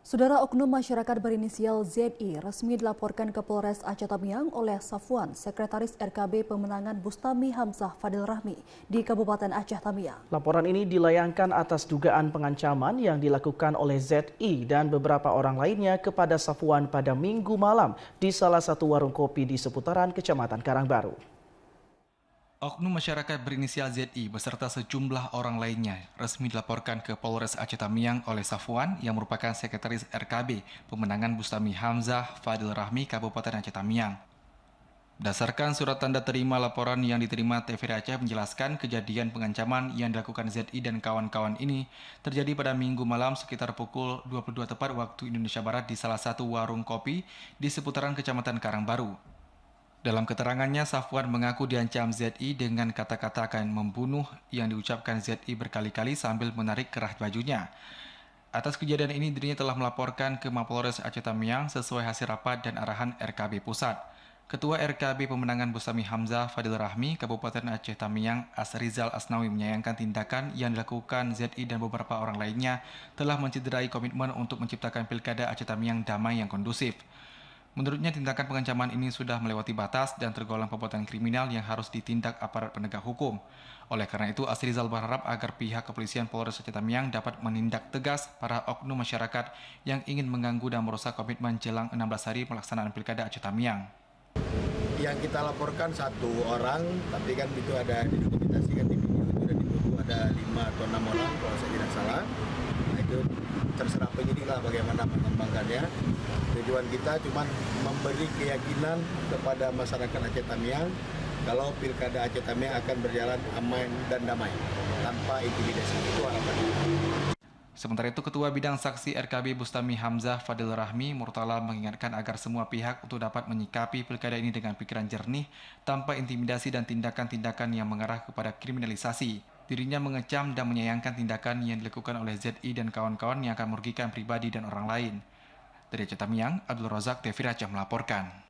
Saudara, oknum masyarakat berinisial ZI resmi dilaporkan ke Polres Aceh Tamiang oleh Safwan, Sekretaris RKB Pemenangan Bustami Hamzah Fadil Rahmi di Kabupaten Aceh Tamiang. Laporan ini dilayangkan atas dugaan pengancaman yang dilakukan oleh ZI dan beberapa orang lainnya kepada Safwan pada Minggu malam di salah satu warung kopi di seputaran Kecamatan Karangbaru. Oknum masyarakat berinisial ZI beserta sejumlah orang lainnya resmi dilaporkan ke Polres Aceh Tamiang oleh Safwan yang merupakan Sekretaris RKB Pemenangan Bustami Hamzah Fadil Rahmi Kabupaten Aceh Tamiang. Berdasarkan surat tanda terima laporan yang diterima TVRI Aceh menjelaskan kejadian pengancaman yang dilakukan ZI dan kawan-kawan ini terjadi pada Minggu malam sekitar pukul 22 tepat waktu Indonesia Barat di salah satu warung kopi di seputaran Kecamatan Karangbaru. Dalam keterangannya, Safwan mengaku diancam ZI dengan kata-kata akan membunuh yang diucapkan ZI berkali-kali sambil menarik kerah bajunya. Atas kejadian ini, dirinya telah melaporkan ke Mapolres Aceh Tamiang sesuai hasil rapat dan arahan RKB Pusat. Ketua RKB Pemenangan Bustami Hamzah Fadil Rahmi, Kabupaten Aceh Tamiang, Asrizal Asnawi menyayangkan tindakan yang dilakukan ZI dan beberapa orang lainnya telah mencederai komitmen untuk menciptakan Pilkada Aceh Tamiang damai yang kondusif. Menurutnya, tindakan pengancaman ini sudah melewati batas dan tergolong perbuatan kriminal yang harus ditindak aparat penegak hukum. Oleh karena itu, Asrizal berharap agar pihak kepolisian Polres Aceh Tamiang dapat menindak tegas para oknum masyarakat yang ingin mengganggu dan merusak komitmen jelang 16 hari pelaksanaan Pilkada Aceh Tamiang. Yang kita laporkan satu orang, tapi kan itu ada didokumentasikan di video itu dan itu ada 5 atau 6 orang kalau saya tidak salah. Nah, itu terserah penyidik lah bagaimana mengembangkannya. Tujuan kita cuma memberi keyakinan kepada masyarakat Aceh Tamiang kalau Pilkada Aceh Tamiang akan berjalan aman dan damai tanpa intimidasi. Itu harapannya. Sementara itu, Ketua Bidang Saksi RKB Bustami Hamzah Fadil Rahmi Murtala mengingatkan agar semua pihak untuk dapat menyikapi pilkada ini dengan pikiran jernih tanpa intimidasi dan tindakan-tindakan yang mengarah kepada kriminalisasi. Dirinya mengecam dan menyayangkan tindakan yang dilakukan oleh ZI dan kawan-kawan yang akan merugikan pribadi dan orang lain. Dari Aceh Tamiang, Abdul Razak, TVRI Aceh melaporkan.